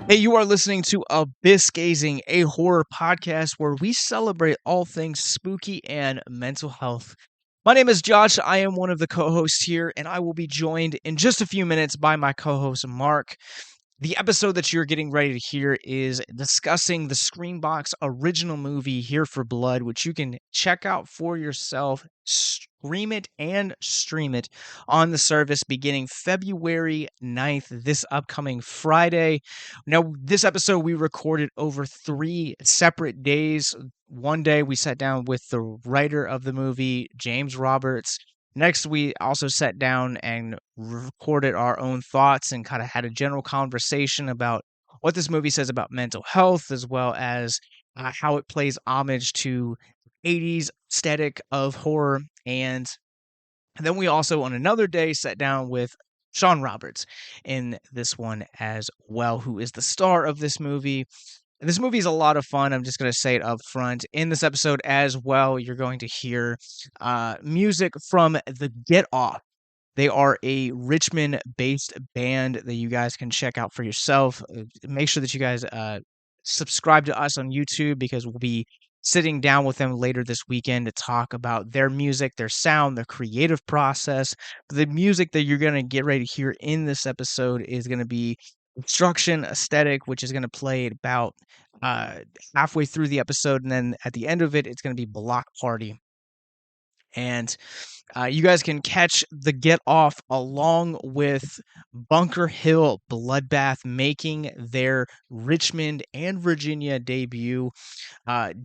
Hey, you are listening to Abyss Gazing, a horror podcast where we celebrate all things spooky and mental health. My name is Josh. I am one of the co hosts here, and I will be joined in just a few minutes by my co host, Mark. The episode that you're getting ready to hear is discussing the Screambox original movie Here for Blood, which you can check out for yourself, stream it and stream it on the service beginning February 9th, this upcoming Friday. Now, this episode we recorded over 3 separate days. One day we sat down with the writer of the movie, James Roberts. Next, we also sat down and recorded our own thoughts and kind of had a general conversation about what this movie says about mental health, as well as how it plays homage to 80s aesthetic of horror. And then we also, on another day, sat down with Shawn Roberts in this one as well, who is the star of this movie. This movie is a lot of fun. I'm just going to say it up front. In this episode as well, you're going to hear music from the Get-Off. They are a Richmond-based band that you guys can check out for yourself. Make sure that you guys subscribe to us on YouTube because we'll be sitting down with them later this weekend to talk about their music, their sound, their creative process. The music that you're going to get ready to hear in this episode is going to be Destruction Aesthetic, which is going to play about halfway through the episode, and then at the end of it, it's going to be Block Party. And you guys can catch the Get Off along with Bunker Hill Bloodbath making their Richmond and Virginia debut.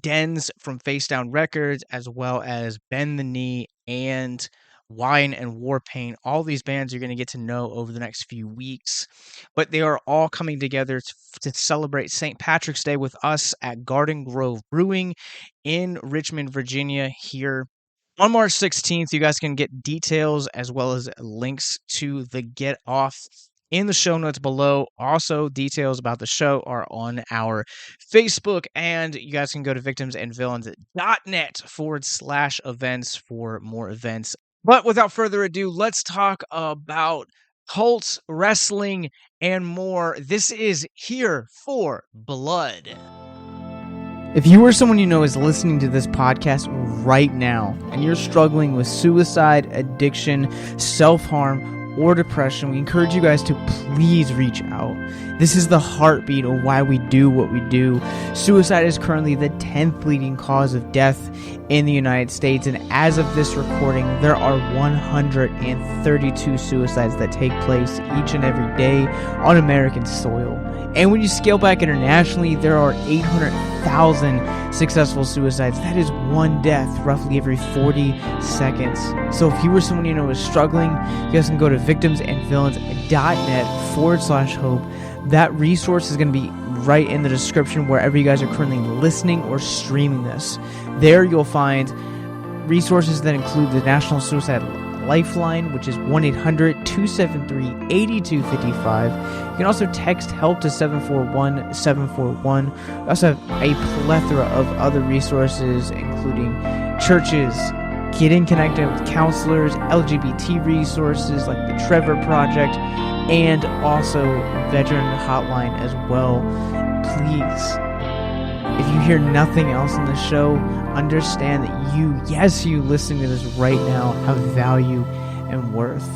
Dens from Face Down Records, as well as Bend the Knee and Wine and Warpaint. All these bands you're going to get to know over the next few weeks, but they are all coming together to celebrate St. Patrick's Day with us at Garden Grove Brewing in Richmond, Virginia here on March 16th. You guys can get details as well as links to the Get Off in the show notes below. Also, details about the show are on our Facebook, and you guys can go to victimsandvillains.net/events for more events. But without further ado, let's talk about cults, wrestling, and more. This is Here for Blood. If you or someone you know is listening to this podcast right now and you're struggling with suicide, addiction, self-harm, or depression, we encourage you guys to please reach out. This is the heartbeat of why we do what we do. Suicide is currently the 10th leading cause of death in the United States, and as of this recording, there are 132 suicides that take place each and every day on American soil. And when you scale back internationally, there are 800,000 successful suicides. That is one death roughly every 40 seconds. So if you or someone you know is struggling, you guys can go to victimsandvillains.net/hope. That resource is going to be right in the description wherever you guys are currently listening or streaming this. There you'll find resources that include the National Suicide Lifeline, which is 1-800-273-8255. You can also text HELP to 741-741. We also have a plethora of other resources, including churches, getting connected with counselors, LGBT resources like the Trevor Project, and also veteran hotline as well. Please, if you hear nothing else in the show, understand that you listening to this right now, have value and worth.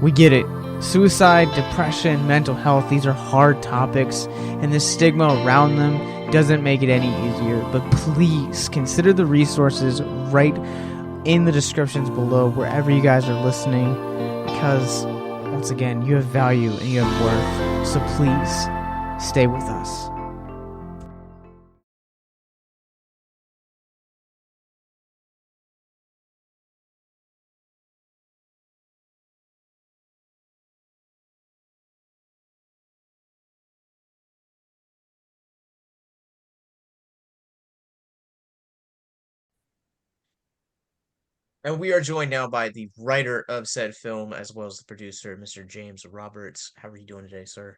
We get it. Suicide, depression, mental health, these are hard topics, and the stigma around them doesn't make it any easier. But please consider the resources right in the descriptions below, wherever you guys are listening, because once again, you have value and you have worth. So please stay with us. And we are joined now by the writer of said film, as well as the producer, Mr. James Roberts. How are you doing today, sir?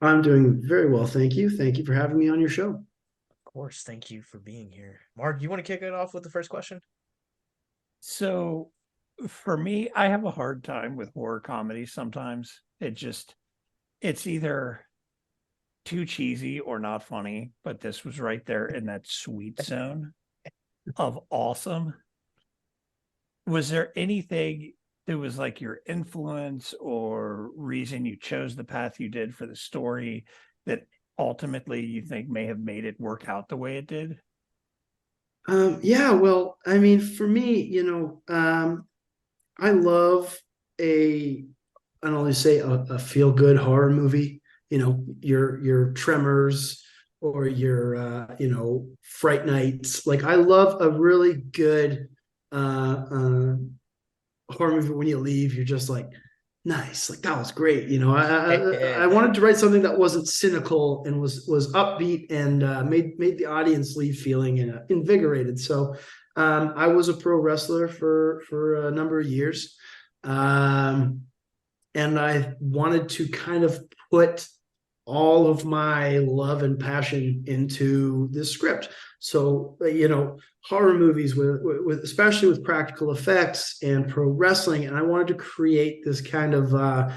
I'm doing very well, thank you. Thank you for having me on your show. Of course, thank you for being here. Mark, you want to kick it off with the first question? So for me, I have a hard time with horror comedy sometimes. It's either too cheesy or not funny, but this was right there in that sweet zone of awesome. Was there anything that was like your influence or reason you chose the path you did for the story that ultimately you think may have made it work out the way it did? Yeah, well, I mean, for me, I love I don't always say a feel good horror movie. Your Tremors or your Fright Nights. Like I love a really good uh, horror movie. When you leave, you're just like, nice, like that was great. I wanted to write something that wasn't cynical and was upbeat and made the audience leave feeling invigorated. So I was a pro wrestler for a number of years. And I wanted to kind of put all of my love and passion into this script. So, horror movies with especially with practical effects and pro wrestling, and I wanted to create this kind of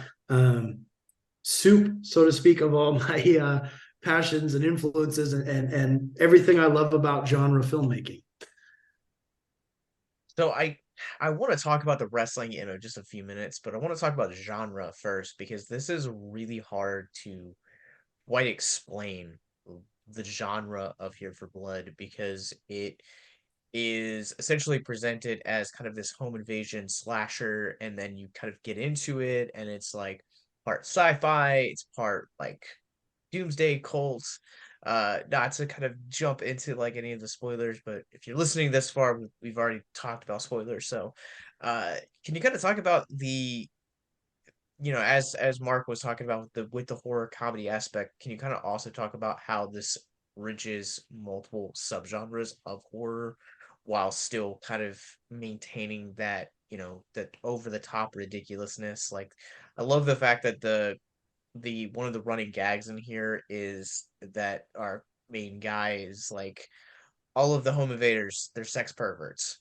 soup, so to speak, of all my passions and influences and everything I love about genre filmmaking. So I want to talk about the wrestling in just a few minutes, but I want to talk about genre first because this is really hard to quite explain the genre of Here for Blood because it is essentially presented as kind of this home invasion slasher, and then you kind of get into it, and it's like part sci-fi, it's part like doomsday cults. Not to kind of jump into like any of the spoilers, but if you're listening this far, we've already talked about spoilers. So, can you kind of talk about as Mark was talking about with the horror comedy aspect, can you kind of also talk about how this bridges multiple subgenres of horror while still kind of maintaining that, that over the top ridiculousness? Like, I love the fact that the one of the running gags in here is that our main guy is like all of the home invaders, they're sex perverts.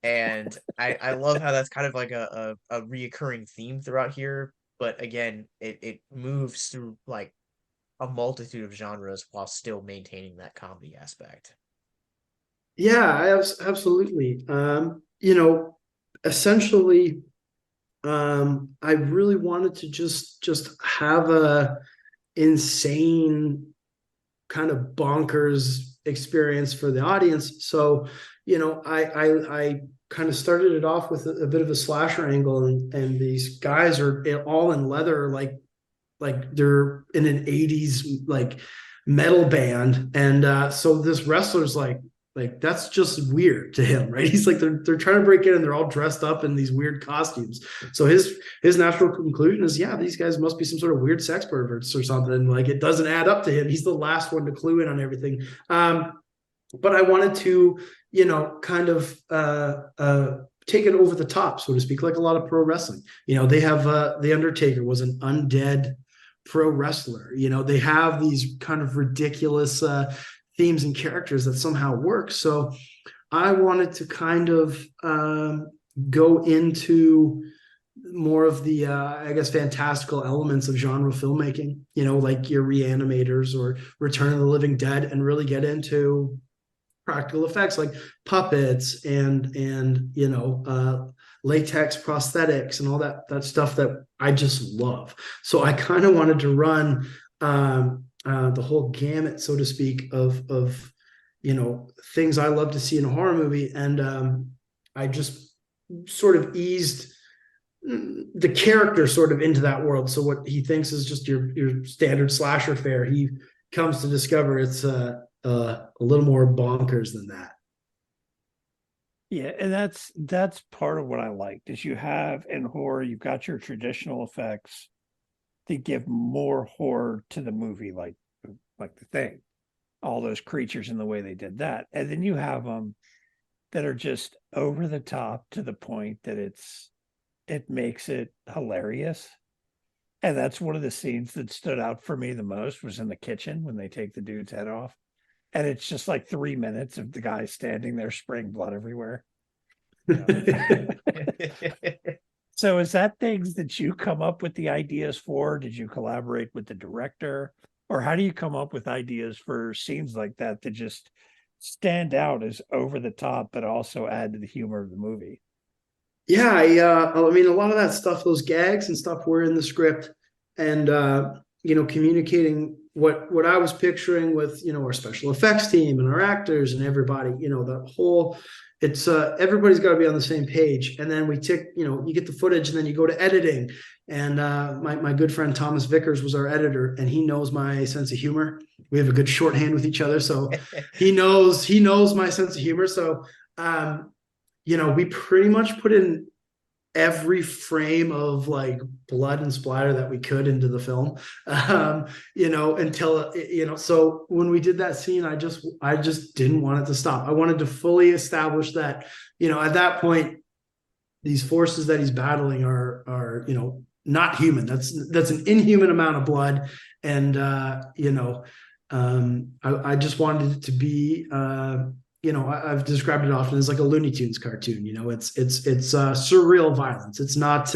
And I love how that's kind of like a reoccurring theme throughout here. But again, it moves through like a multitude of genres while still maintaining that comedy aspect. Yeah, absolutely. Essentially, I really wanted to just have a insane kind of bonkers experience for the audience. So, I kind of started it off with a bit of a slasher angle, and these guys are all in leather, like they're in an 80s like metal band. And so this wrestler's like that's just weird to him, right? He's like they're trying to break in and they're all dressed up in these weird costumes. So his natural conclusion is, yeah, these guys must be some sort of weird sex perverts or something. Like it doesn't add up to him. He's the last one to clue in on everything. But I wanted to, kind of take it over the top, so to speak, like a lot of pro wrestling. They have the Undertaker was an undead pro wrestler. They have these kind of ridiculous themes and characters that somehow work. So I wanted to kind of go into more of the I guess fantastical elements of genre filmmaking, like your Reanimators or Return of the Living Dead, and really get into practical effects like puppets and latex prosthetics and all that stuff that I just love. So I kind of wanted to run the whole gamut, so to speak, of things I love to see in a horror movie, and I just sort of eased the character sort of into that world. So what he thinks is just your standard slasher fare, he comes to discover it's a little more bonkers than that. Yeah, and that's part of what I liked is you have in horror, you've got your traditional effects that give more horror to the movie, like The Thing, all those creatures and the way they did that. And then you have them that are just over the top to the point that it makes it hilarious. And that's one of the scenes that stood out for me the most was in the kitchen when they take the dude's head off. And it's just like 3 minutes of the guy standing there spraying blood everywhere. So is that things that you come up with the ideas for? Did you collaborate with the director? Or how do you come up with ideas for scenes like that that just stand out as over the top, but also add to the humor of the movie? Yeah, I mean, a lot of that stuff, those gags and stuff, were in the script, and communicating what I was picturing with our special effects team and our actors and everybody. The whole, it's everybody's got to be on the same page, and then you get the footage, and then you go to editing, and my good friend Thomas Vickers was our editor, and he knows my sense of humor. We have a good shorthand with each other, so he knows my sense of humor. So. We pretty much put in every frame of like blood and splatter that we could into the film. Until so when we did that scene, I just didn't want it to stop. I wanted to fully establish that, at that point, these forces that he's battling are not human. That's an inhuman amount of blood. And I just wanted it to be I've described it often as like a Looney Tunes cartoon. It's surreal violence. It's not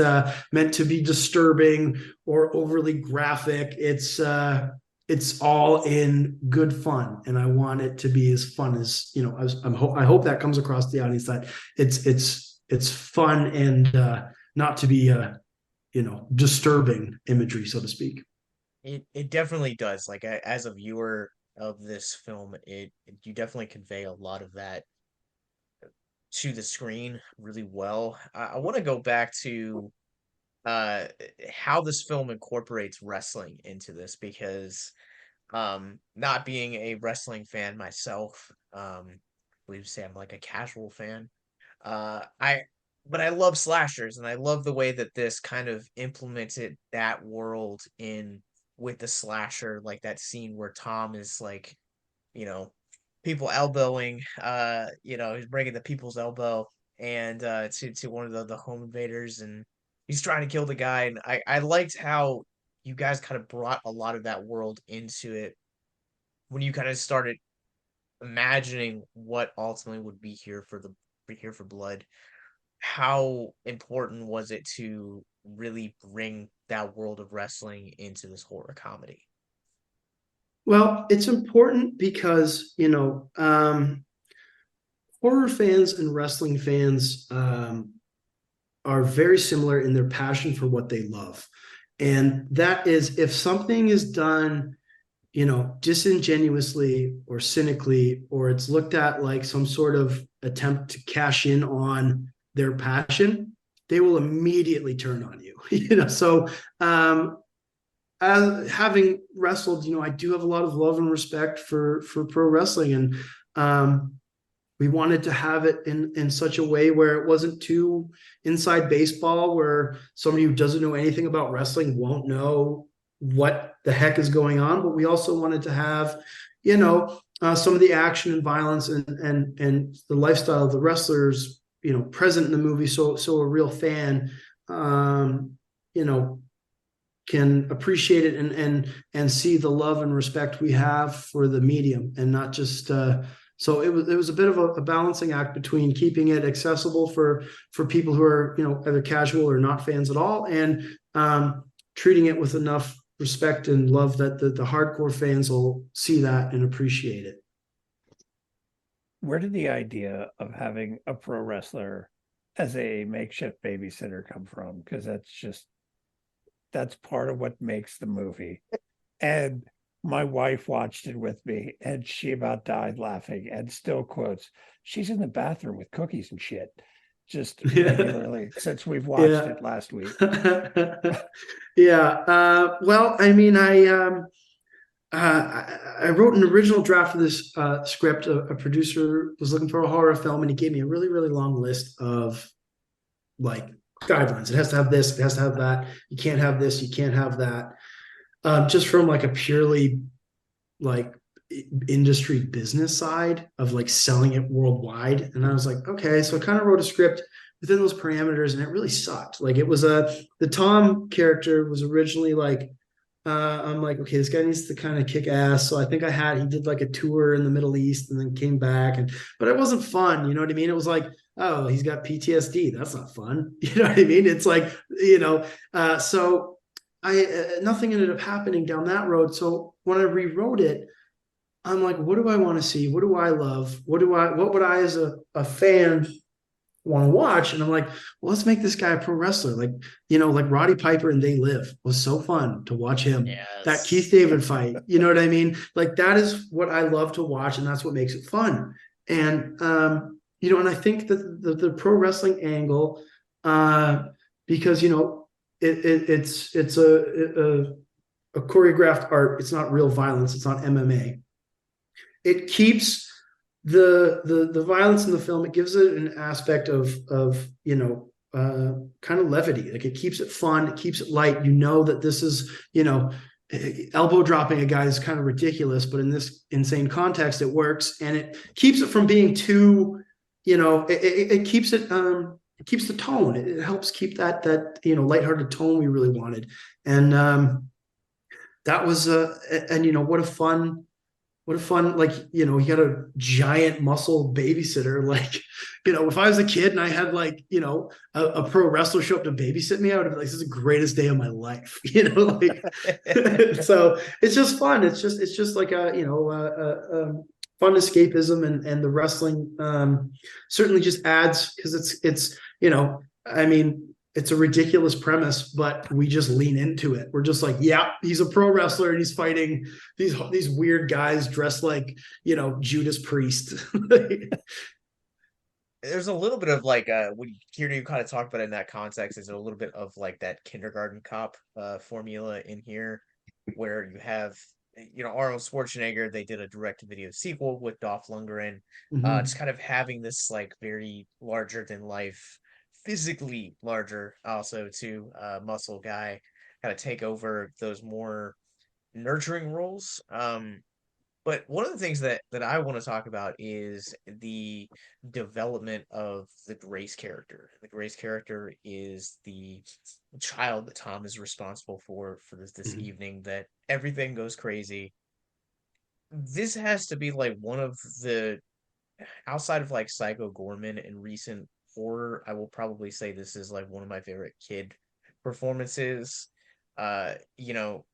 meant to be disturbing or overly graphic. It's all in good fun, and I want it to be as fun as I hope that comes across to the audience, that it's fun and not to be disturbing imagery, so to speak. It definitely does. Like, as a viewer of this film, you definitely convey a lot of that to the screen really well. I want to go back to how this film incorporates wrestling into this, because not being a wrestling fan myself, I believe to say I'm like a casual fan. I but I love slashers, and I love the way that this kind of implemented that world in with the slasher, like that scene where Tom is like, you know, people elbowing, he's breaking the people's elbow, and to one of the home invaders, and he's trying to kill the guy. And I liked how you guys kind of brought a lot of that world into it when you kind of started imagining what ultimately would be here for blood. How important was it to really bring that world of wrestling into this horror comedy? Well, it's important because horror fans and wrestling fans are very similar in their passion for what they love. And that is, if something is done, disingenuously or cynically, or it's looked at like some sort of attempt to cash in on their passion, they will immediately turn on you. So as having wrestled, I do have a lot of love and respect for pro wrestling, and we wanted to have it in such a way where it wasn't too inside baseball, where somebody who doesn't know anything about wrestling won't know what the heck is going on. But we also wanted to have, some of the action and violence and the lifestyle of the wrestlers, present in the movie, so a real fan, can appreciate it and see the love and respect we have for the medium, and not just so it was a bit of a balancing act between keeping it accessible for people who are either casual or not fans at all, and treating it with enough respect and love that the hardcore fans will see that and appreciate it. Where did the idea of having a pro wrestler as a makeshift babysitter come from? Because that's part of what makes the movie. And my wife watched it with me, and she about died laughing, and still quotes, "She's in the bathroom with cookies and shit," just regularly since we've watched it last week. Yeah. Well, I mean, I wrote an original draft of this script. A producer was looking for a horror film, and he gave me a really, really long list of like guidelines. It has to have this, it has to have that. You can't have this, you can't have that. Just from like a purely like industry business side of like selling it worldwide. And I was like, okay, so I kind of wrote a script within those parameters, and it really sucked. Like, it was the Tom character was originally like, I'm like, okay, this guy needs to kind of kick ass. So I think he did like a tour in the Middle East and then came back, but it wasn't fun. You know what I mean? It was like, oh, he's got PTSD. That's not fun. You know what I mean? It's like, so nothing ended up happening down that road. So when I rewrote it, I'm like, what do I want to see? What do I love? What would I as a fan want to watch? And I'm like, well, let's make this guy a pro wrestler. Like, like Roddy Piper and They Live was so fun to watch him. That Yes. Keith David fight, you know what I mean? Like that is what I love to watch, and that's what makes it fun. And and I think that the pro wrestling angle, because it's a choreographed art. It's not real violence. It's not MMA. It keeps the violence in the film. It gives it an aspect of kind of levity. Like it keeps it fun. It keeps it light. You know that this is elbow dropping a guy is kind of ridiculous, but in this insane context, it works, and it keeps it from being too. It keeps it. It keeps the tone. It helps keep that lighthearted tone we really wanted, and that was and what a fun, like, you got a giant muscle babysitter. Like, if I was a kid and I had like, a pro wrestler show up to babysit me, I would have been like, this is the greatest day of my life, like, so it's just fun. It's just like a fun escapism, and the wrestling certainly just adds, because it's, I mean, it's a ridiculous premise, but we just lean into it. We're just like, yeah, he's a pro wrestler and he's fighting these weird guys dressed like, Judas Priest. There's a little bit of like when you kind of talk about it in that context, is a little bit of like that kindergarten cop formula in here, where you have Arnold Schwarzenegger. They did a direct to video sequel with Dolph Lundgren, just kind of having this like very larger than life, physically larger also too, muscle guy kind of take over those more nurturing roles. But one of the things that I want to talk about is the development of the Grace character. The Grace character is the child that Tom is responsible for this evening, that everything goes crazy. This has to be like one of the, outside of like Psycho Gorman and recent horror, I will probably say this is like one of my favorite kid performances. You know,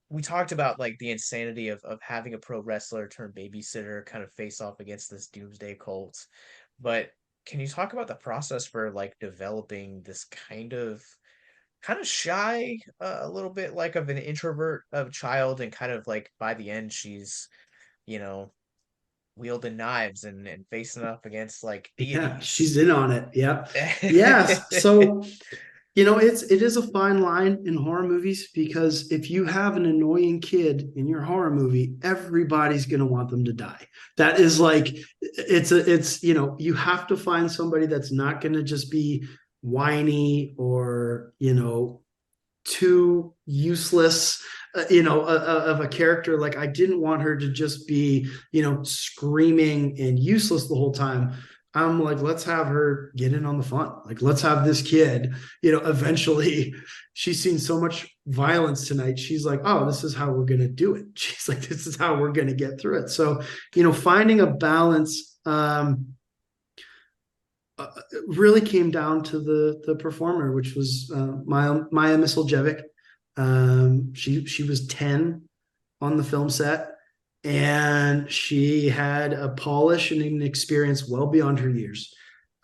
we talked about like the insanity of having a pro wrestler turn babysitter kind of face off against this doomsday cult. But can you talk about the process for like developing this kind of shy, a little bit like of an introvert of child, and kind of like by the end she's, you know, wielding knives and facing up against like Yeah, deities. she's in on it. Yeah. Yes. So, it is a fine line in horror movies, because if you have an annoying kid in your horror movie, everybody's going to want them to die. That is like, you have to find somebody that's not going to just be whiny or, too useless, of a character. Like, I didn't want her to just be, screaming and useless the whole time. I'm like, let's have her get in on the fun. Like, let's have this kid, eventually, she's seen so much violence tonight. She's like, oh, this is how we're going to do it. She's like, this is how we're going to get through it. So, finding a balance, really came down to the performer, which was Maya Misljevic. She was 10 on the film set, and she had a polish and an experience well beyond her years.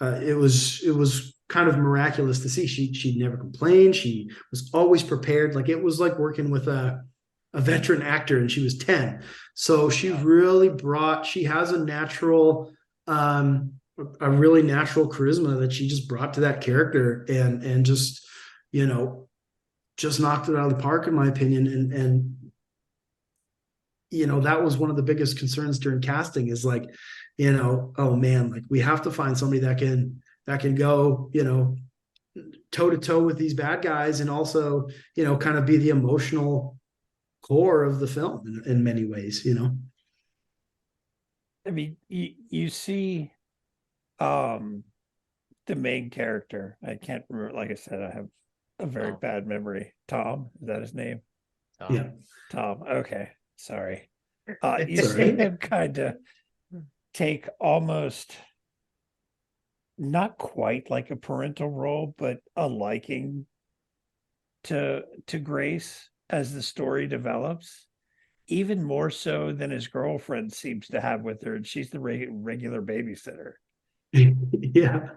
It was kind of miraculous to see. She never complained. She was always prepared. Like, it was like working with a veteran actor, and she was 10. So she really she has a really natural charisma that she just brought to that character, and just, just knocked it out of the park, in my opinion. And that was one of the biggest concerns during casting, is like, oh man, like, we have to find somebody that can go, toe to toe with these bad guys, and also, kind of be the emotional core of the film in many ways. I mean, you see the main character. I can't remember. Like I said, I have a very bad memory. Tom, is that his name? Yeah. Tom. Okay. Sorry. You see him kind of take almost not quite like a parental role, but a liking to Grace as the story develops, even more so than his girlfriend seems to have with her, and she's the regular babysitter. Yeah.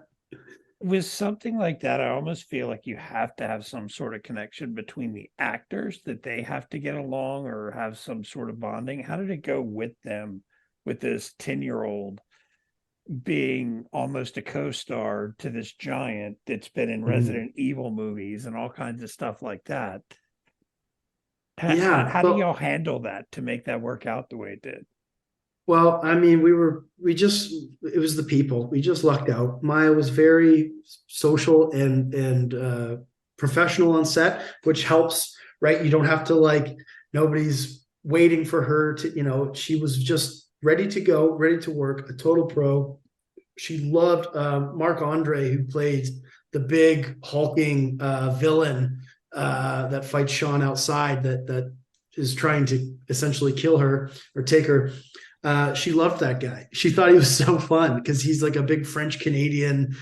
With something like that, I almost feel like you have to have some sort of connection between the actors, that they have to get along or have some sort of bonding. How did it go with them, with this 10-year-old being almost a co-star to this giant that's been in Resident Evil movies and all kinds of stuff like that? Yeah. How do y'all handle that to make that work out the way it did? Well, I mean, it was the people. We just lucked out. Maya was very social and professional on set, which helps, right? You don't have to like, nobody's waiting for her to, she was just ready to go, ready to work, a total pro. She loved Marc Andre, who played the big hulking villain that fights Shawn outside, that is trying to essentially kill her or take her. She loved that guy. She thought he was so fun because he's like a big French Canadian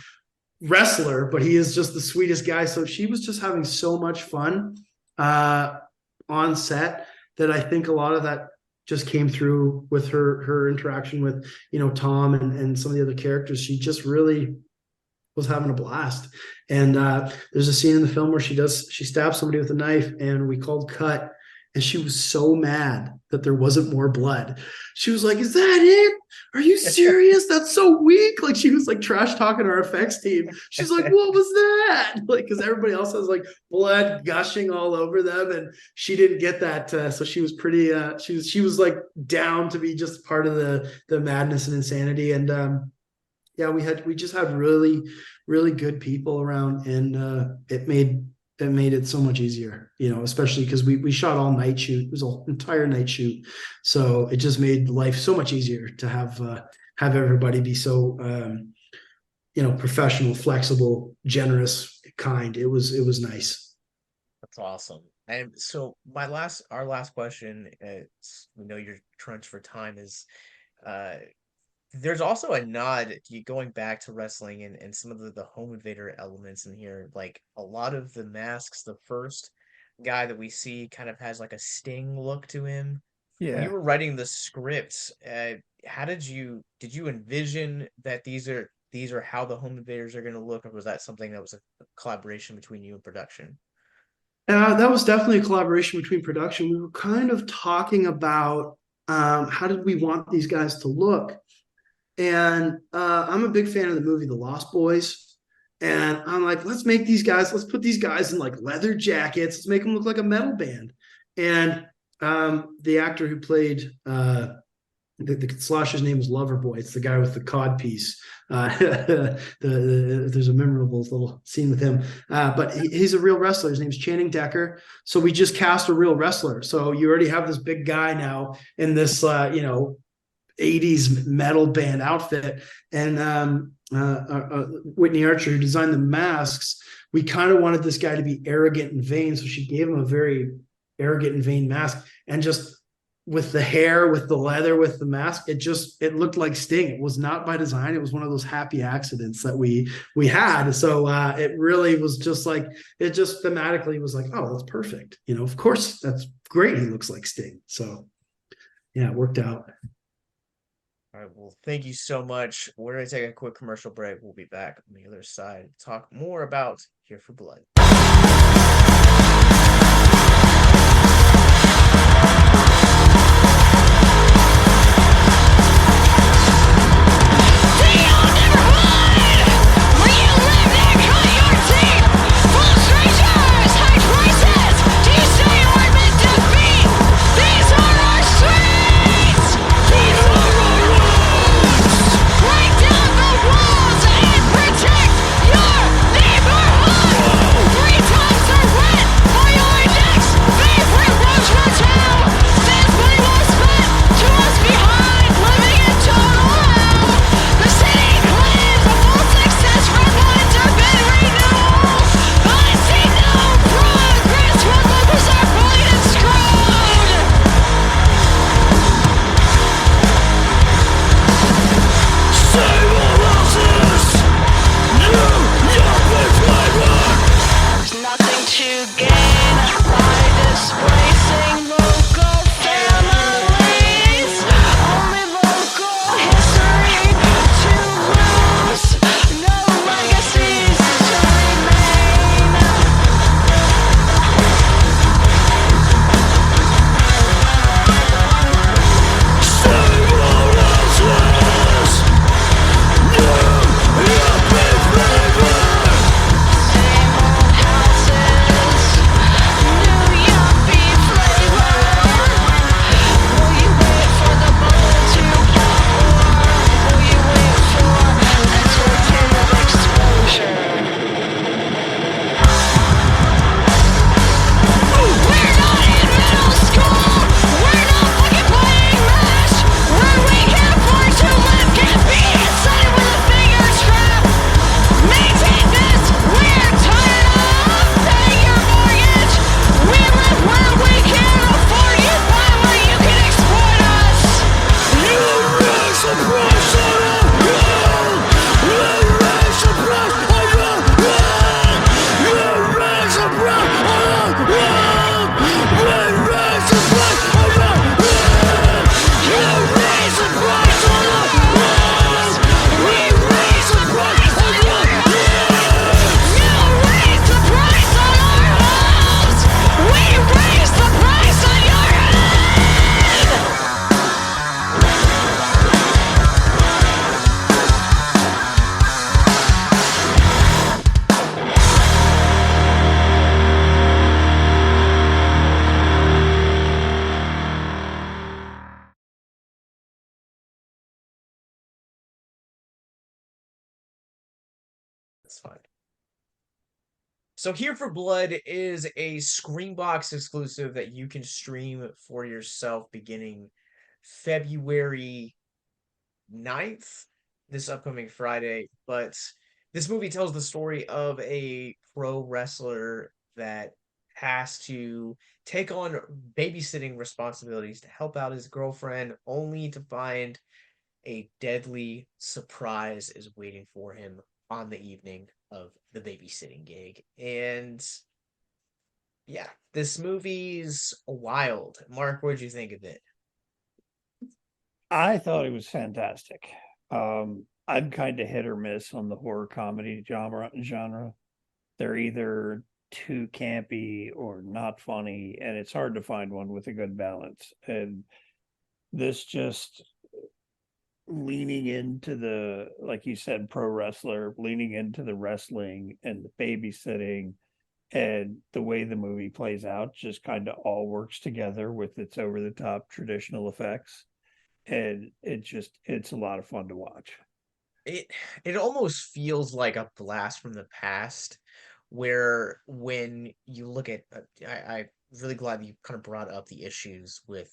wrestler, but he is just the sweetest guy. So she was just having so much fun on set that I think a lot of that just came through with her interaction with, Tom and some of the other characters. She just really was having a blast. And there's a scene in the film where she stabs somebody with a knife, and we called cut. And she was so mad that there wasn't more blood. She was like, "Is that it? Are you serious? That's so weak." Like, she was like trash talking our effects team. She's like, "What was that?" Like, because everybody else has like blood gushing all over them, and she didn't get that. So she was pretty. She was like down to be just part of the madness and insanity. And yeah, we just had really, really good people around, and it made it so much easier, especially because we shot all night shoot. It was an entire night shoot. So it just made life so much easier to have everybody be so, professional, flexible, generous, kind. It was nice. That's awesome. And so our last question, we know you're crunched for time, is, there's also a nod going back to wrestling and some of the home invader elements in here. Like, a lot of the masks, the first guy that we see kind of has like a Sting look to him. Yeah. When you were writing the scripts, how did you envision that these are how the home invaders are going to look, or was that something that was a collaboration between you and production? That was definitely a collaboration between production. We were kind of talking about how did we want these guys to look. And I'm a big fan of the movie The Lost Boys. And I'm like, let's put these guys in like leather jackets. Let's make them look like a metal band. And the actor who played the Slosher's name is Loverboy. It's the guy with the cod piece. There's a memorable little scene with him. But he's a real wrestler. His name's Channing Decker. So we just cast a real wrestler. So you already have this big guy now in this, 80s metal band outfit. And Whitney Archer, who designed the masks, we kind of wanted this guy to be arrogant and vain, so she gave him a very arrogant and vain mask. And just with the hair, with the leather, with the mask, it looked like Sting. It was not by design. It was one of those happy accidents that we had. So it really was just like, it just thematically was like, oh, that's perfect. Of course, that's great. He looks like Sting. So yeah, it worked out. All right, well, thank you so much. We're going to take a quick commercial break. We'll be back on the other side to talk more about Here for Blood. fine. So Here for Blood is a Screambox exclusive that you can stream for yourself beginning February 9th, this upcoming Friday. But this movie tells the story of a pro wrestler that has to take on babysitting responsibilities to help out his girlfriend, only to find a deadly surprise is waiting for him on the evening of the babysitting gig. And yeah, this movie's wild. Mark, what'd you think of it? I thought it was fantastic. I'm kind of hit or miss on the horror comedy genre. They're either too campy or not funny, and it's hard to find one with a good balance. And this just leaning into the, like you said, pro wrestler, leaning into the wrestling and the babysitting and the way the movie plays out just kind of all works together with its over the top traditional effects. And it's a lot of fun to watch. It it almost feels like a blast from the past, where when you look at, I'm really glad that you kind of brought up the issues with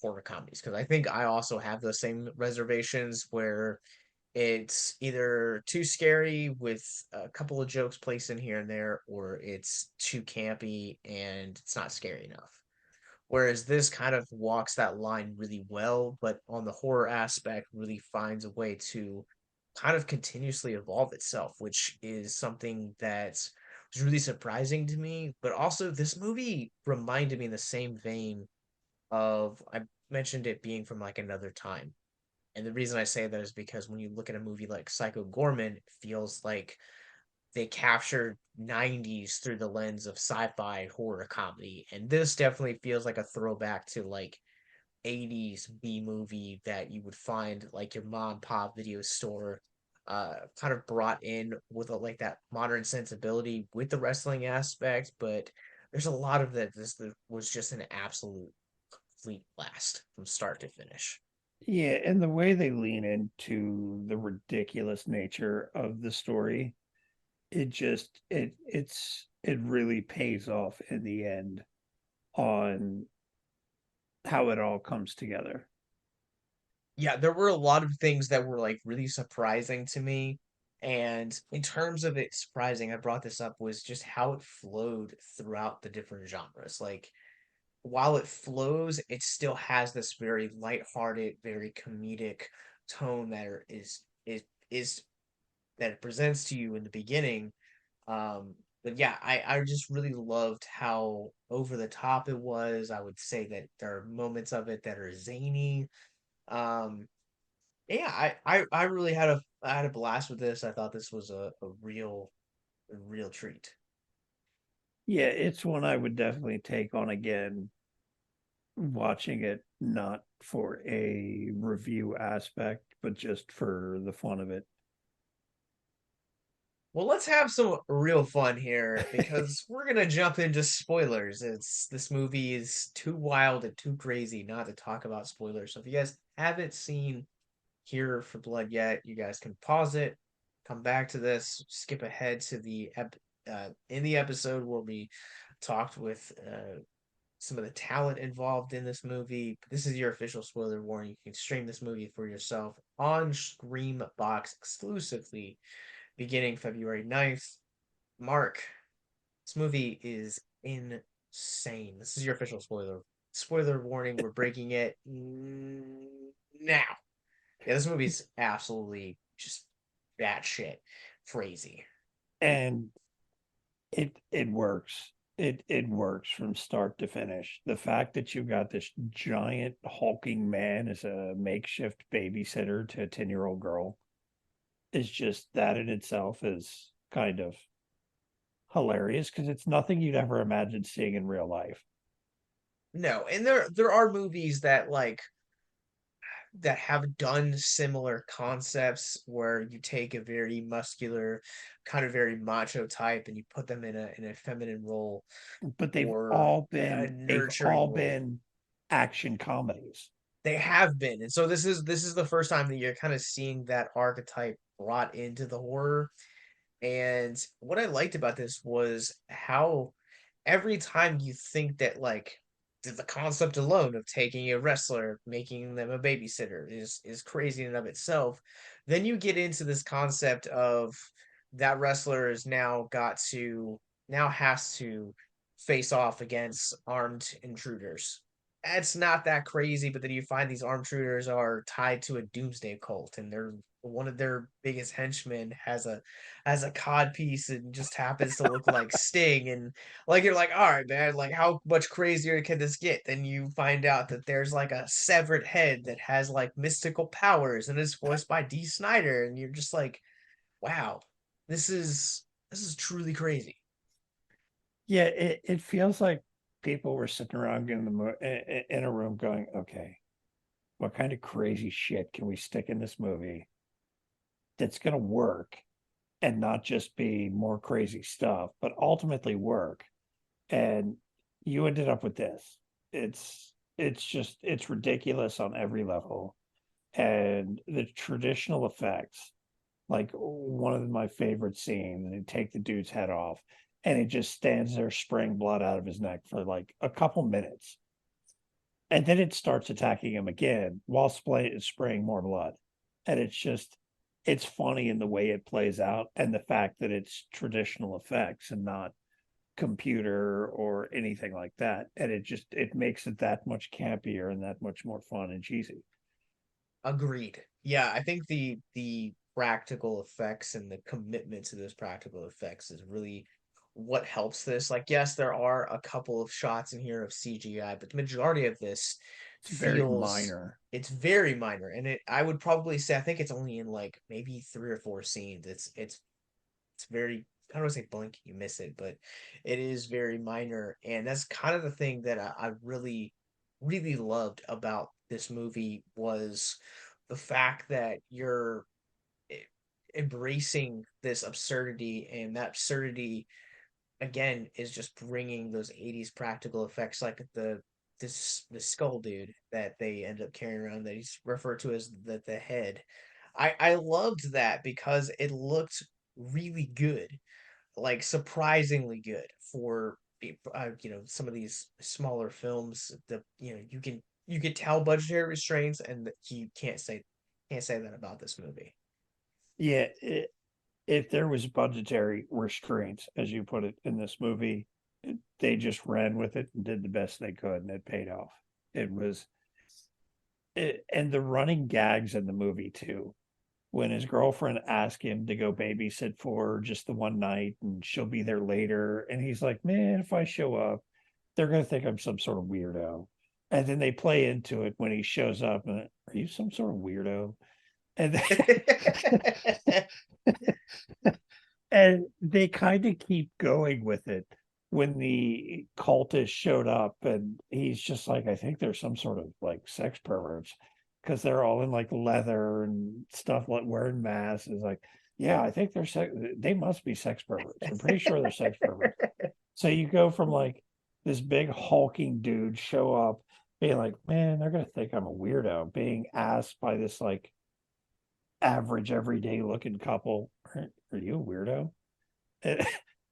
horror comedies, because I think I also have the same reservations where it's either too scary with a couple of jokes placed in here and there, or it's too campy and it's not scary enough. Whereas this kind of walks that line really well, but on the horror aspect, really finds a way to kind of continuously evolve itself, which is something that was really surprising to me. But also, this movie reminded me in the same vein of, I mentioned it being from like another time. And the reason I say that is because when you look at a movie like Psycho Gorman, it feels like they captured 90s through the lens of sci-fi horror comedy. And this definitely feels like a throwback to like 80s B movie that you would find like your mom pop video store, kind of brought in with like that modern sensibility with the wrestling aspect. But there's a lot of that this was just an absolute complete blast from start to finish. Yeah, and the way they lean into the ridiculous nature of the story, it really pays off in the end on how it all comes together. Yeah, there were a lot of things that were like really surprising to me. And in terms of it surprising, I brought this up, was just how it flowed throughout the different genres. Like, while it flows, it still has this very lighthearted, very comedic tone that is that it presents to you in the beginning. But yeah, I just really loved how over the top it was. I would say that there are moments of it that are zany. Um, yeah, I really I had a blast with this. I thought this was a real treat. Yeah, it's one I would definitely take on again, watching it not for a review aspect, but just for the fun of it. Well, let's have some real fun here because we're gonna jump into spoilers. It's This movie is too wild and too crazy not to talk about spoilers. So if you guys haven't seen Here for Blood yet, you guys can pause it, come back to this, skip ahead to in the episode where we talked with some of the talent involved in this movie. This is your official spoiler warning. You can stream this movie for yourself on Screambox exclusively beginning February 9th. Mark, this movie is insane. This is your official spoiler warning. We're breaking it now. Yeah, this movie's absolutely just batshit crazy. And it works. It works from start to finish. The fact that you got this giant hulking man as a makeshift babysitter to a 10-year-old girl is just, that in itself is kind of hilarious because it's nothing you'd ever imagine seeing in real life. No, and there are movies that that have done similar concepts where you take a very muscular, kind of very macho type and you put them in a feminine role But or a they've nurturing all role. been action comedies. They have been. And so this is the first time that you're kind of seeing that archetype brought into the horror. And what I liked about this was how every time you think that like the concept alone of taking a wrestler, making them a babysitter is crazy in and of itself, then you get into this concept of that wrestler is now has to face off against armed intruders. It's not that crazy, but then you find these armed intruders are tied to a doomsday cult, and they're one of their biggest henchmen has a cod piece and just happens to look like Sting, and like you're like, all right, man, like how much crazier can this get? Then you find out that there's like a severed head that has like mystical powers and is voiced by D. Snyder, and you're just like, wow, this is this is truly crazy. Yeah, it feels like people were sitting around in a room going, okay, what kind of crazy shit can we stick in this movie that's going to work and not just be more crazy stuff, but ultimately work? And you ended up with this. It's ridiculous on every level. And the traditional effects, like one of my favorite scenes, and they take the dude's head off and he just stands there spraying blood out of his neck for like a couple minutes. And then it starts attacking him again while spraying more blood. And it's funny in the way it plays out and the fact that it's traditional effects and not computer or anything like that. And it makes it that much campier and that much more fun and cheesy. Agreed. Yeah, I think the practical effects and the commitment to those practical effects is really what helps this. Like, yes, there are a couple of shots in here of CGI, but the majority of this It's very feels minor. it's very minor. And it I would probably say I think it's only in like maybe three or four scenes. It's very I don't want to say blink, you miss it, but it is very minor. And that's kind of the thing that I really, really loved about this movie was the fact that you're e- embracing this absurdity, and that absurdity again is just bringing those 80s practical effects like the skull dude that they end up carrying around that he's referred to as the head. I loved that because it looked really good, like surprisingly good for some of these smaller films. You could tell budgetary restraints, and you can't say that about this movie. Yeah, if there was budgetary restraints, as you put it, in this movie, they just ran with it and did the best they could, and it paid off. It was, and the running gags in the movie too. When his girlfriend asked him to go babysit for just the one night, and she'll be there later, and he's like, "Man, if I show up, they're gonna think I'm some sort of weirdo." And then they play into it when he shows up, and are you some sort of weirdo? And and they kind of keep going with it when the cultist showed up, and he's just like, I think there's some sort of like sex perverts because they're all in like leather and stuff, like wearing masks. Is like, yeah, I think they must be sex perverts. I'm pretty sure they're sex perverts. So you go from like this big hulking dude show up being like, man, they're gonna think I'm a weirdo, being asked by this like average everyday looking couple, are you a weirdo?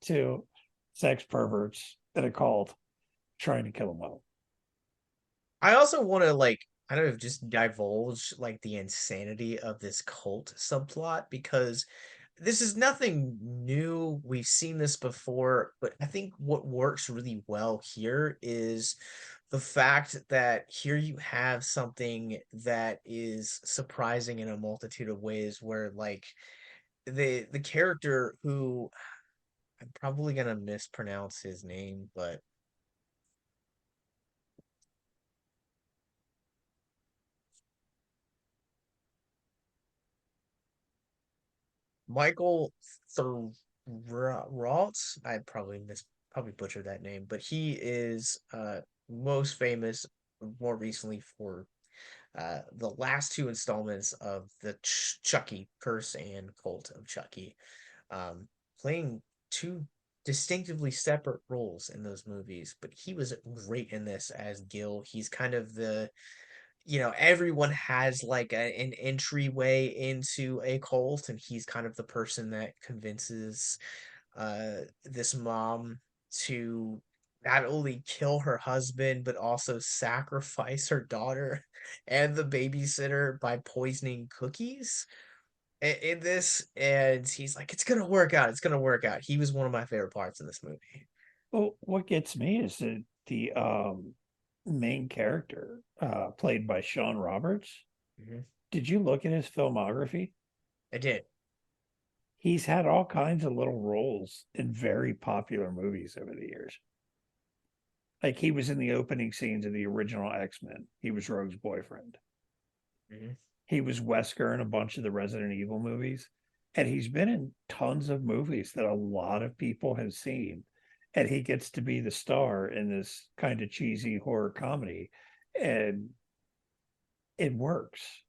To sex perverts in a cult trying to kill them all. I also want to like kind of just divulge like the insanity of this cult subplot because this is nothing new. We've seen this before, but I think what works really well here is the fact that here you have something that is surprising in a multitude of ways where like the character who I'm probably gonna mispronounce his name, but Michael Thurrott. I probably butchered that name, but he is most famous more recently for the last two installments of the Chucky Curse and Cult of Chucky, um, playing two distinctively separate roles in those movies. But he was great in this as Gil. He's kind of everyone has like an entryway into a cult, and he's kind of the person that convinces this mom to not only kill her husband but also sacrifice her daughter and the babysitter by poisoning cookies in this. And he's like, it's gonna work out, it's gonna work out. He was one of my favorite parts in this movie. Well, what gets me is that the main character, played by Shawn Roberts. Hmm. Did you look at his filmography? I did. He's had all kinds of little roles in very popular movies over the years. Like he was in the opening scenes of the original X-Men. He was Rogue's boyfriend. Hmm. He was Wesker in a bunch of the Resident Evil movies. And he's been in tons of movies that a lot of people have seen. And he gets to be the star in this kind of cheesy horror comedy. And it works.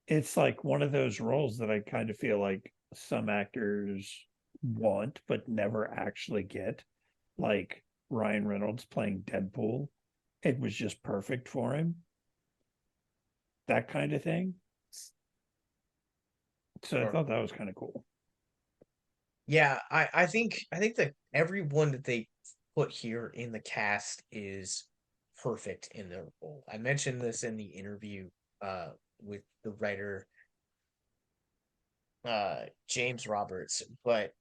It's like one of those roles that I kind of feel like some actors want but never actually get. Like Ryan Reynolds playing Deadpool. It was just perfect for him. That kind of thing. So I Sure. thought that was kind of cool. Yeah, I think that everyone that they put here in the cast is perfect in their role. I mentioned this in the interview with the writer James Roberts, but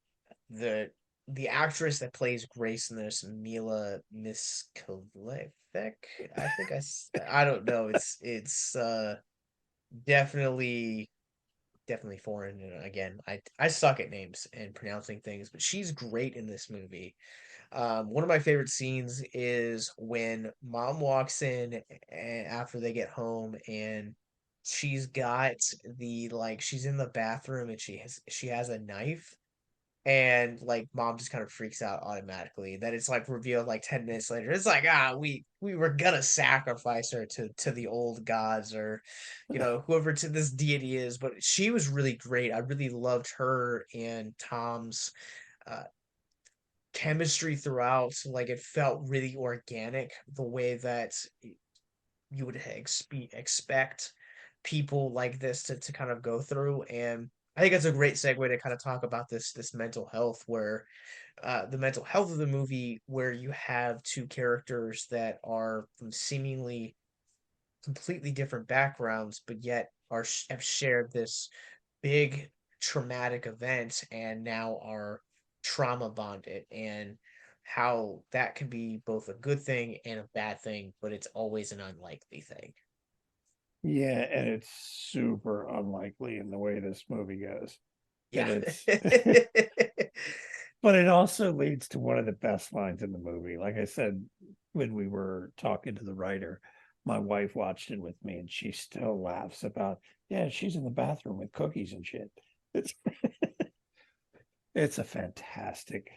the the actress that plays Grace in this, Mila Miskalevich, I don't know. It's definitely definitely foreign. And again, I suck at names and pronouncing things, but she's great in this movie. One of my favorite scenes is when mom walks in after they get home, and she's got the like she's in the bathroom and she has a knife, and like mom just kind of freaks out automatically. Then it's like revealed like 10 minutes later. It's like, we were gonna sacrifice her to the old gods, or whoever to this deity is. But she was really great. I really loved her and Tom's uh chemistry throughout. Like it felt really organic, the way that you would expect people like this to kind of go through. And I think that's a great segue to kind of talk about this mental health, where the mental health of the movie, where you have two characters that are from seemingly completely different backgrounds, but yet have shared this big traumatic event and now are trauma bonded, and how that can be both a good thing and a bad thing, but it's always an unlikely thing. Yeah, and it's super unlikely in the way this movie goes. Yeah. And it's but it also leads to one of the best lines in the movie. Like I said, when we were talking to the writer, my wife watched it with me and she still laughs about, yeah, she's in the bathroom with cookies and shit. It's it's a fantastic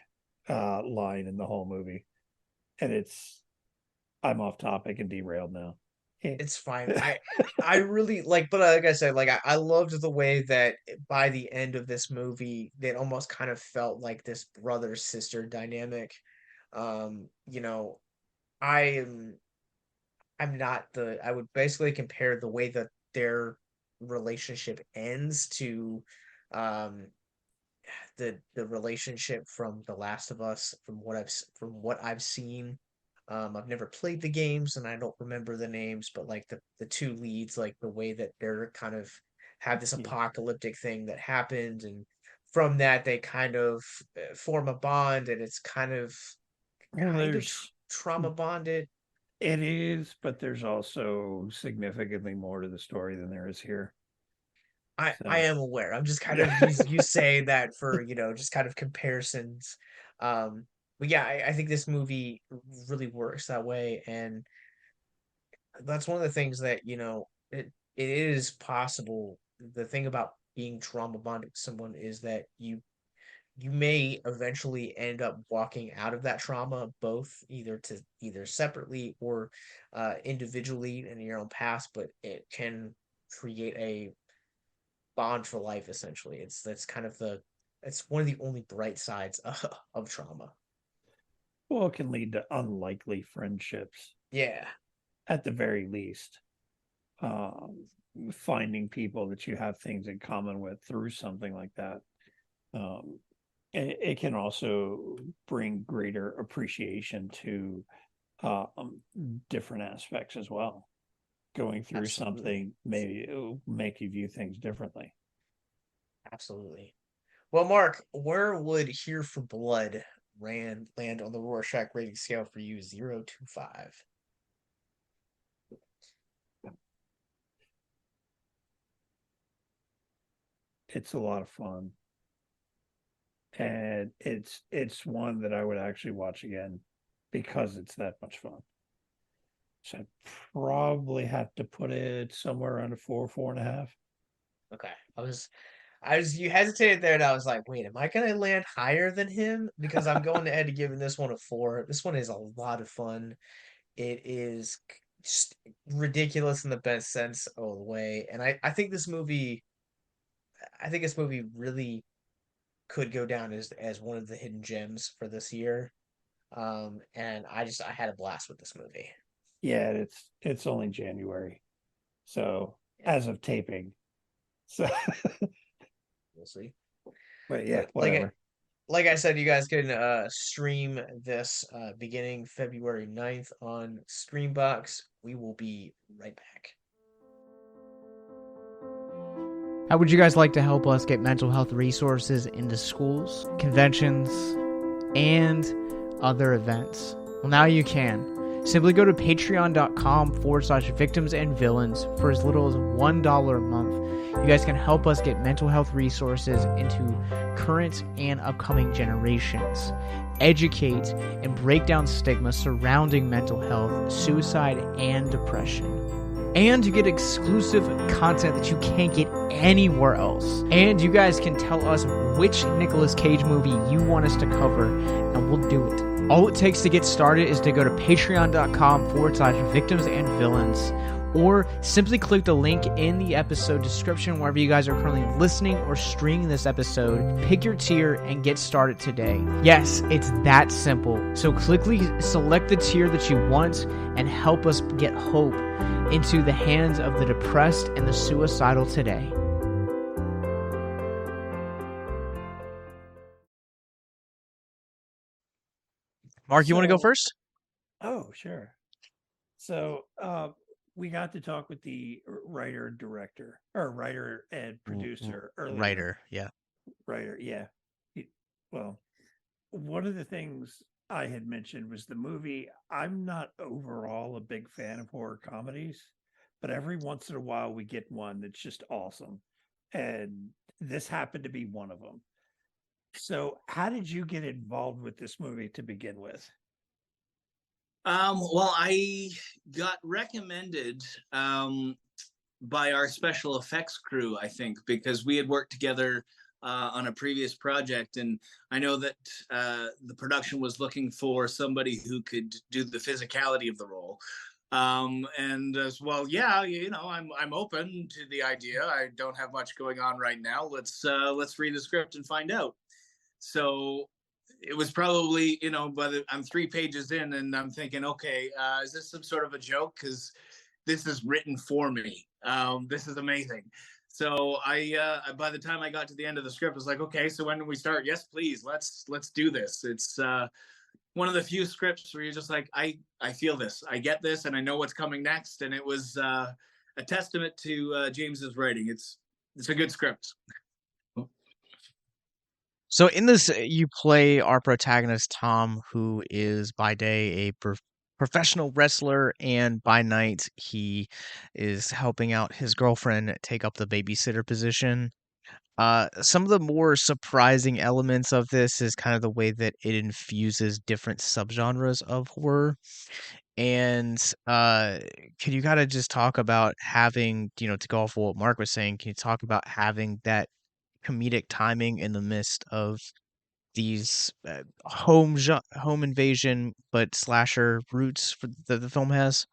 line in the whole movie. And I'm off topic and derailed now. It's fine. I really like, but like I said, like I loved the way that by the end of this movie, it almost kind of felt like this brother sister dynamic. You know, I am I'm not the I would basically compare the way that their relationship ends to um the relationship from The Last of Us, from what I've seen. I've never played the games and I don't remember the names, but like the two leads, like the way that they're kind of have this Yeah. apocalyptic thing that happened, and from that they kind of form a bond, and it's Well, kind of there's trauma bonded. it is, but there's also significantly more to the story than there is here. I So am aware. I'm just kind yeah. of you say that for, just kind of comparisons. But yeah, I think this movie really works that way, and that's one of the things that, it is possible. The thing about being trauma bonded to someone is that you may eventually end up walking out of that trauma, both either separately or individually in your own past, but it can create a bond for life. Essentially, it's one of the only bright sides of trauma. Well, it can lead to unlikely friendships Yeah. at the very least. finding people that you have things in common with through something like that. It can also bring greater appreciation to different aspects as well. Going through something maybe it'll make you view things differently. Absolutely. Well, Mark, where would Here for Blood land on the Rorschach rating scale for you, 0 to 5? It's a lot of fun, and it's one that I would actually watch again because it's that much fun. So I'd probably have to put it somewhere around a 4.5. Okay. You hesitated there, and I was like, wait, am I gonna land higher than him? Because I'm going ahead to giving this one a 4. This one is a lot of fun. It is just ridiculous in the best sense of the way. And I think this movie really could go down as one of the hidden gems for this year. And I had a blast with this movie. Yeah, it's only January, so as of taping, so We'll see. but yeah, But whatever. like I said, you guys can stream this beginning February 9th on Screambox. We will be right back. How would you guys like to help us get mental health resources into schools, conventions, and other events? Well, now you can. Simply go to patreon.com/victims and villains for as little as $1 a month. You guys can help us get mental health resources into current and upcoming generations, educate and break down stigma surrounding mental health, suicide, and depression. And you get exclusive content that you can't get anywhere else. And you guys can tell us which Nicolas Cage movie you want us to cover, and we'll do it. All it takes to get started is to go to patreon.com/victims and villains, or simply click the link in the episode description wherever you guys are currently listening or streaming this episode. Pick your tier and get started today. Yes, it's that simple. So quickly select the tier that you want and help us get hope into the hands of the depressed and the suicidal today. Mark, you want to go first? Oh, sure. So we got to talk with the writer and producer earlier. Writer, yeah. Writer, yeah. Well, one of the things I had mentioned was the movie. I'm not overall a big fan of horror comedies, but every once in a while we get one that's just awesome. And this happened to be one of them. So how did you get involved with this movie to begin with? Well, I got recommended by our special effects crew, I think, because we had worked together on a previous project, and I know that the production was looking for somebody who could do the physicality of the role. And as well, yeah, I'm open to the idea. I don't have much going on right now. Let's read the script and find out. So it was probably, I'm 3 pages in and I'm thinking, okay, is this some sort of a joke? Because this is written for me. This is amazing. So I by the time I got to the end of the script, I was like, okay, so when do we start? Yes, please. Let's do this. It's one of the few scripts where you're just like, I feel this, I get this, and I know what's coming next. And it was a testament to James's writing. It's a good script. So in this, you play our protagonist, Tom, who is by day a professional wrestler, and by night he is helping out his girlfriend take up the babysitter position. Some of the more surprising elements of this is kind of the way that it infuses different subgenres of horror. And can you kind of just talk about having, to go off of what Mark was saying, can you talk about having that comedic timing in the midst of these home invasion but slasher roots that the film has?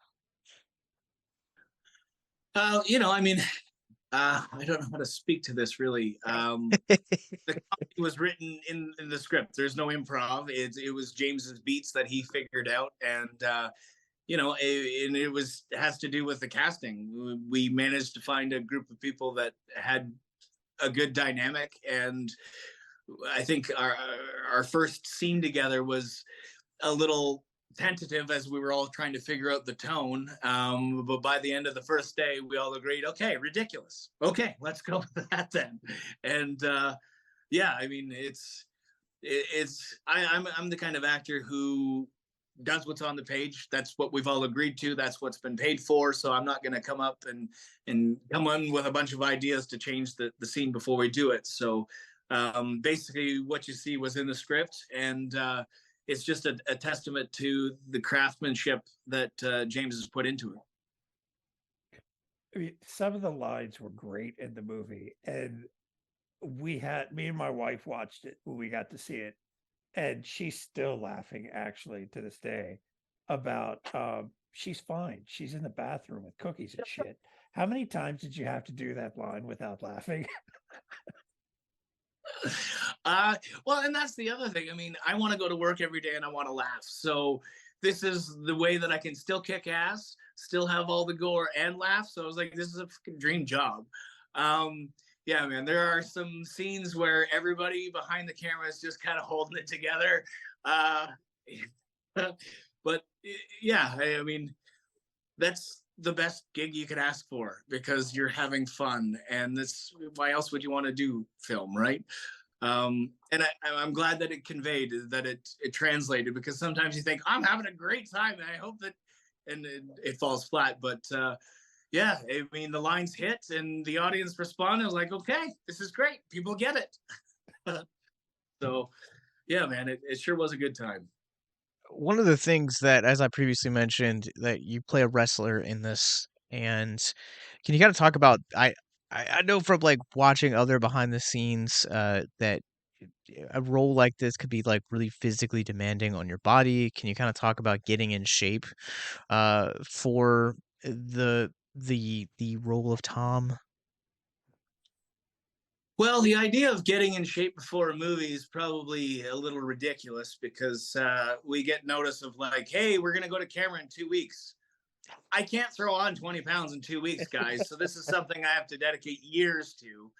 I don't know how to speak to this really. The comedy was written in the script. There's no improv. It was James's beats that he figured out, and and it has to do with the casting. We managed to find a group of people that had a good dynamic, and I think our first scene together was a little tentative as we were all trying to figure out the tone. But by the end of the first day, we all agreed, okay, ridiculous. Okay, let's go with that then. And yeah, I mean, I'm the kind of actor who does what's on the page. That's what we've all agreed to. That's what's been paid for. So I'm not going to come up and come on with a bunch of ideas to change the scene before we do it. So basically what you see was in the script, and it's just a testament to the craftsmanship that James has put into it. I mean, some of the lines were great in the movie, and me and my wife watched it when we got to see it, and she's still laughing actually to this day about she's fine. She's in the bathroom with cookies and shit. How many times did you have to do that line without laughing? Well, and that's the other thing. I mean, I want to go to work every day and I want to laugh. So this is the way that I can still kick ass, still have all the gore and laugh. So I was like, this is a freaking dream job. Yeah, man, there are some scenes where everybody behind the camera is just kind of holding it together. But yeah, I mean, that's the best gig you could ask for, because you're having fun, and that's why else would you want to do film, right? And I'm glad that it conveyed, that it translated, because sometimes you think I'm having a great time and I hope that, and it falls flat. But yeah, I mean, the lines hit and the audience responded. I was like, okay, this is great, people get it. So yeah, man, it sure was a good time. One of the things that, as I previously mentioned, that you play a wrestler in this, and can you kind of talk about, I know from like watching other behind the scenes that a role like this could be like really physically demanding on your body. Can you kind of talk about getting in shape for the role of Tom? Well, the idea of getting in shape before a movie is probably a little ridiculous, because we get notice of like, hey, we're going to go to camera in 2 weeks. I can't throw on 20 pounds in 2 weeks, guys. So this is something I have to dedicate years to.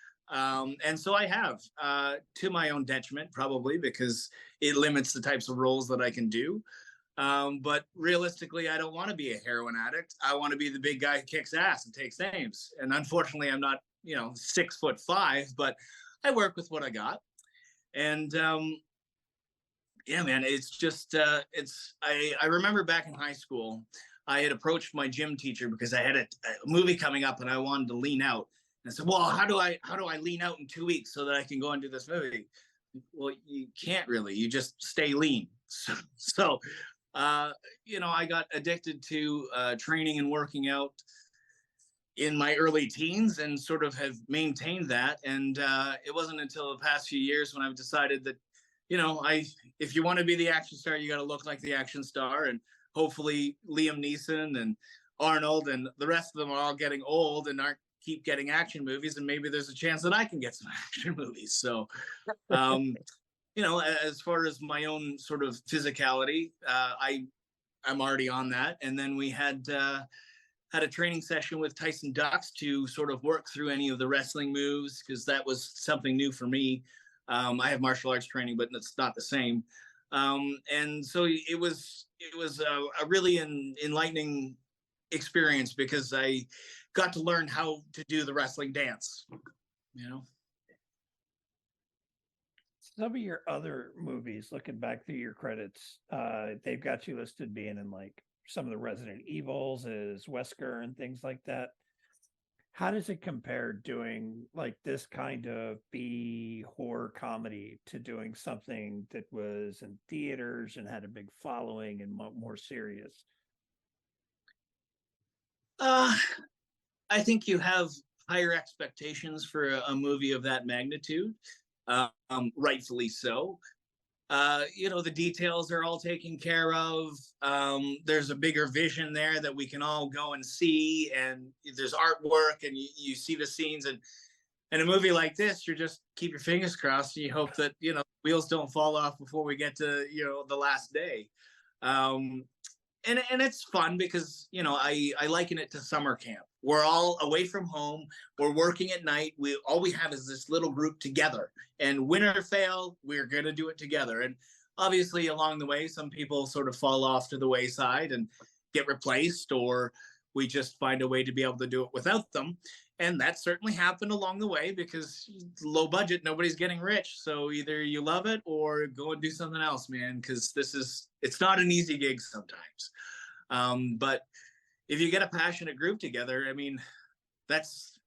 And so I have, to my own detriment, probably, because it limits the types of roles that I can do. But realistically, I don't want to be a heroin addict. I want to be the big guy who kicks ass and takes names. And unfortunately, I'm not, 6'5", but I work with what I got. And yeah, man, it's just, I remember back in high school, I had approached my gym teacher because I had a movie coming up and I wanted to lean out. And I said, well, how do I lean out in 2 weeks so that I can go and do this movie? Well, you can't really, you just stay lean. So I got addicted to training and working out in my early teens, and sort of have maintained that. And it wasn't until the past few years when I've decided that, if you want to be the action star, you got to look like the action star. And hopefully Liam Neeson and Arnold and the rest of them are all getting old and aren't keep getting action movies. And maybe there's a chance that I can get some action movies. So, as far as my own sort of physicality, I'm already on that. And then we had a training session with Tyson Ducks to sort of work through any of the wrestling moves, because that was something new for me. I have martial arts training, but it's not the same. And so it was a really enlightening experience, because I got to learn how to do the wrestling dance. Some of your other movies, looking back through your credits, they've got you listed being in like some of the Resident Evils as Wesker and things like that. How does it compare doing like this kind of B horror comedy to doing something that was in theaters and had a big following and more serious? I think you have higher expectations for a movie of that magnitude, rightfully so. The details are all taken care of. There's a bigger vision there that we can all go and see, and there's artwork, and you see the scenes. And in a movie like this, you just keep your fingers crossed and you hope that wheels don't fall off before we get to the last day. and it's fun because I liken it to summer camp. We're all away from home. We're working at night. We have is this little group together. And win or fail, we're gonna do it together. And obviously, along the way, some people sort of fall off to the wayside and get replaced, or we just find a way to be able to do it without them. And that certainly happened along the way because low budget, nobody's getting rich. So either you love it or go and do something else, man, because it's not an easy gig sometimes. But if you get a passionate group together, I mean, that's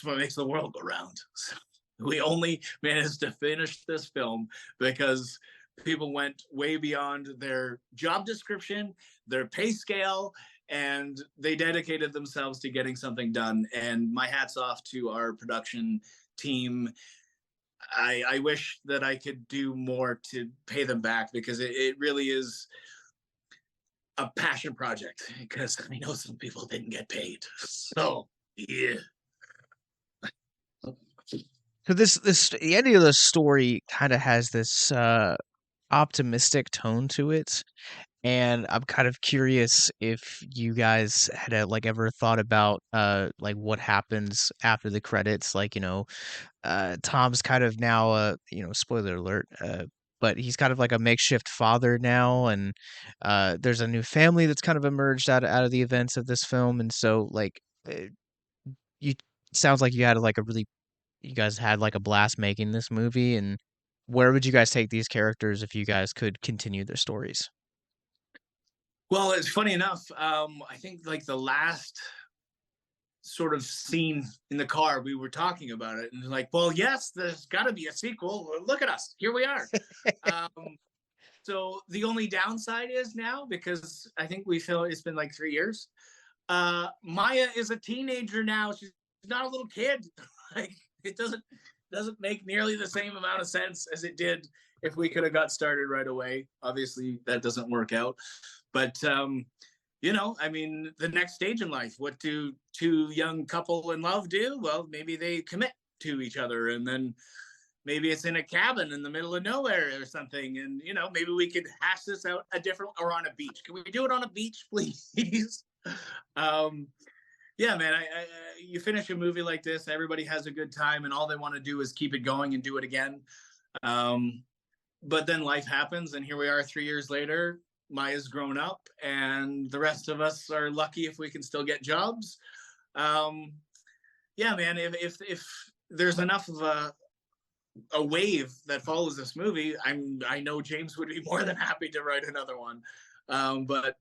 what makes the world go round. So we only managed to finish this film because people went way beyond their job description, their pay scale, and they dedicated themselves to getting something done. And my hat's off to our production team. I wish that I could do more to pay them back because it really is a passion project, because I know some people didn't get paid. So yeah. So this the ending of the story kind of has this optimistic tone to it, and I'm kind of curious if you guys had like ever thought about like what happens after the credits. Like, Tom's kind of now spoiler alert, but he's kind of like a makeshift father now, and there's a new family that's kind of emerged out of the events of this film. And so like you sounds like you guys had like a blast making this movie. And where would you guys take these characters if you guys could continue their stories? Well, it's funny enough. I think like the last sort of scene in the car, we were talking about it, and like, well, yes, there's got to be a sequel. Look at us, here we are. So the only downside is now, because I think we feel it's been like 3 years. Maya is a teenager now. She's not a little kid. Like, it doesn't make nearly the same amount of sense as it did if we could have got started right away. Obviously, that doesn't work out. But I mean, the next stage in life, what do two young couple in love do? Well, maybe they commit to each other, and then maybe it's in a cabin in the middle of nowhere or something. And maybe we could hash this out or on a beach. Can we do it on a beach, please? Yeah, man. You finish a movie like this, everybody has a good time, and all they want to do is keep it going and do it again. But then life happens, and here we are 3 years later. Maya's grown up, and the rest of us are lucky if we can still get jobs. Yeah, man. If there's enough of a wave that follows this movie, I know James would be more than happy to write another one. But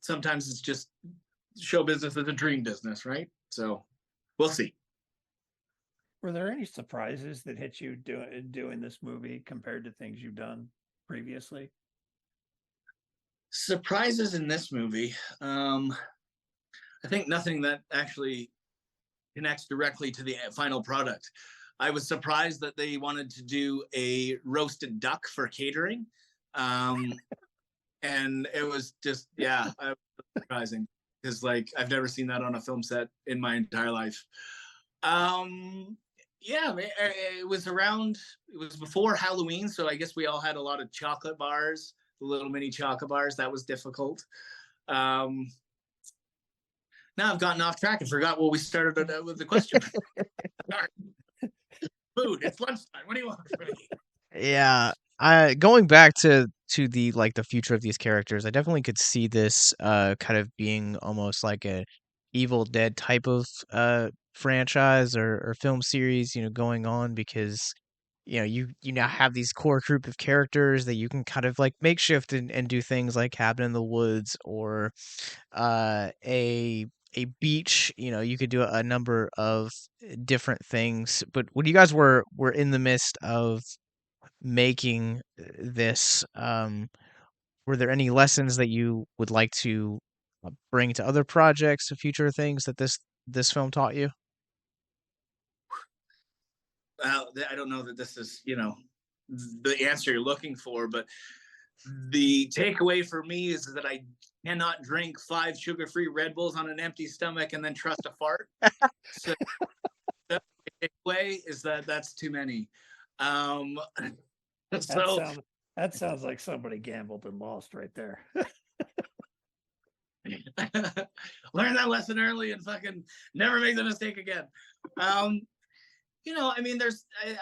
sometimes it's just show business is a dream business, right? So we'll see. Were there any surprises that hit you doing this movie compared to things you've done previously? Surprises in this movie, I think nothing that actually connects directly to the final product. I was surprised that they wanted to do a roasted duck for catering, and it was just surprising, because like I've never seen that on a film set in my entire life. Yeah, it was before Halloween, so I guess we all had a lot of chocolate bars, the little mini chocolate bars. That was difficult. Now I've gotten off track and forgot what we started with the question. Food. It's lunchtime. What do you want from me? Yeah, going back to the like the future of these characters, I definitely could see this kind of being almost like a Evil Dead type of franchise or film series, going on, because you now have these core group of characters that you can kind of like makeshift and do things like Cabin in the Woods, or a beach. You could do a number of different things. But when you guys were in the midst of making this, were there any lessons that you would like to bring to other projects, to future things that this film taught you? I don't know that this is the answer you're looking for, but the takeaway for me is that I cannot drink 5 sugar-free Red Bulls on an empty stomach and then trust a fart. So the takeaway is that that's too many. That sounds like somebody gambled and lost right there. Learn that lesson early and fucking never make the mistake again. I mean,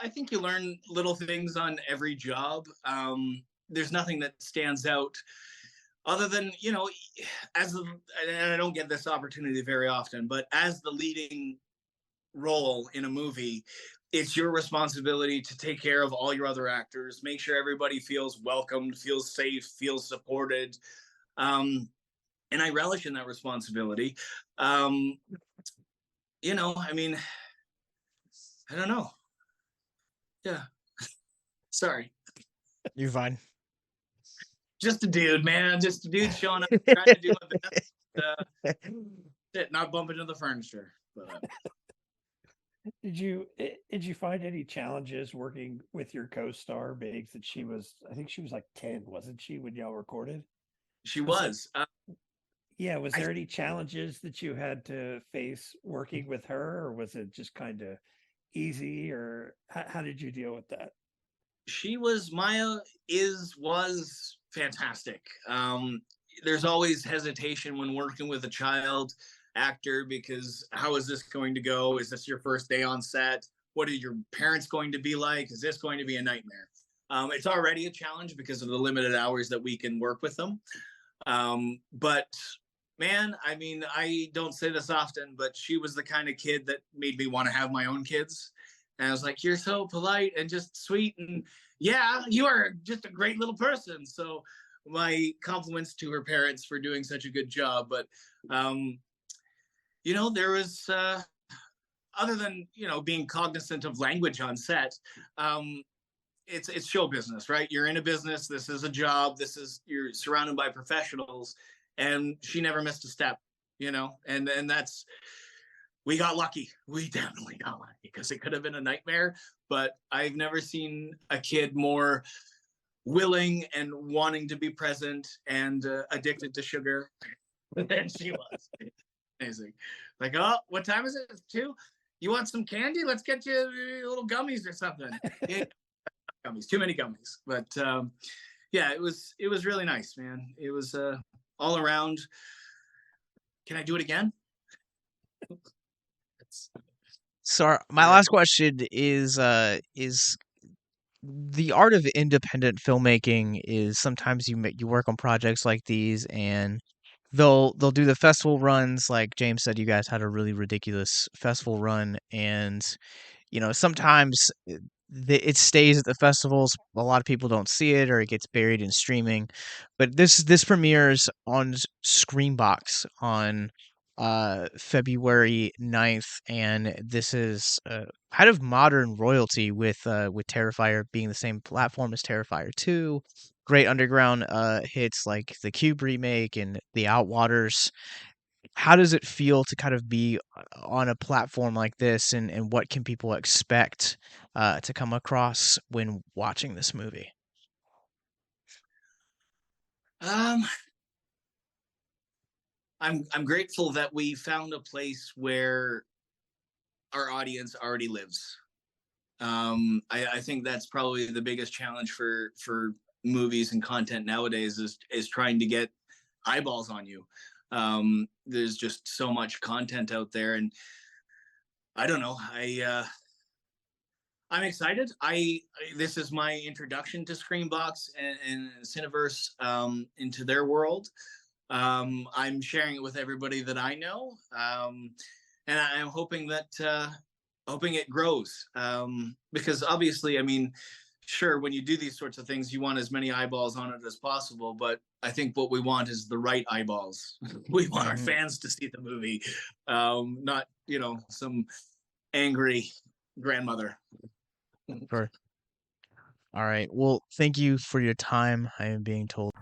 I think you learn little things on every job. There's nothing that stands out other than, and I don't get this opportunity very often, but as the leading role in a movie, it's your responsibility to take care of all your other actors, make sure everybody feels welcomed, feels safe, feels supported. And I relish in that responsibility. I mean, I don't know. Yeah. Sorry. You're fine. Just a dude, man. Just a dude showing up, trying to do my best. Not bump into the furniture. But, Did you find any challenges working with your co-star, Biggs? That I think she was like 10, wasn't she, when y'all recorded? She was. Yeah, was there any challenges that you had to face working with her, or was it just kind of easy, or how did you deal with that? Maya was fantastic. There's always hesitation when working with a child actor, because how is this going to go? Is this your first day on set? What are your parents going to be like? Is this going to be a nightmare? It's already a challenge because of the limited hours that we can work with them. But man, I mean, I don't say this often, but she was the kind of kid that made me want to have my own kids. And I was like, you're so polite and just sweet. And yeah, you are just a great little person. So my compliments to her parents for doing such a good job. But, there was, other than, being cognizant of language on set, it's show business, right? You're in a business. This is a job. You're surrounded by professionals, and she never missed a step, and that's, we got lucky. We definitely got lucky, because it could have been a nightmare, but I've never seen a kid more willing and wanting to be present and addicted to sugar than she was. Amazing. Like, oh, what time is it? It's 2? You want some candy? Let's get you little gummies or something. Yeah, gummies, too many gummies. But yeah, it was really nice, man. It was all around. Can I do it again? So my last question is the art of independent filmmaking is sometimes you work on projects like these, and they'll do the festival runs. Like James said, you guys had a really ridiculous festival run, and sometimes it stays at the festivals. A lot of people don't see it, or it gets buried in streaming. But this premieres on Screambox on February 9th, and this is kind of modern royalty with Terrifier being the same platform as Terrifier 2. Great underground hits like the Cube remake and the Outwaters. How does it feel to kind of be on a platform like this, and what can people expect to come across when watching this movie? I'm grateful that we found a place where our audience already lives. I think that's probably the biggest challenge for movies and content nowadays is trying to get eyeballs on you. There's just so much content out there, and I don't know. I'm excited. This is my introduction to Screambox and Cineverse into their world. I'm sharing it with everybody that I know, and I'm hoping that hoping it grows, because obviously, I mean, sure, when you do these sorts of things, you want as many eyeballs on it as possible, but I think what we want is the right eyeballs. We want our fans to see the movie, not some angry grandmother. Sure. All right. Well, thank you for your time. I am being told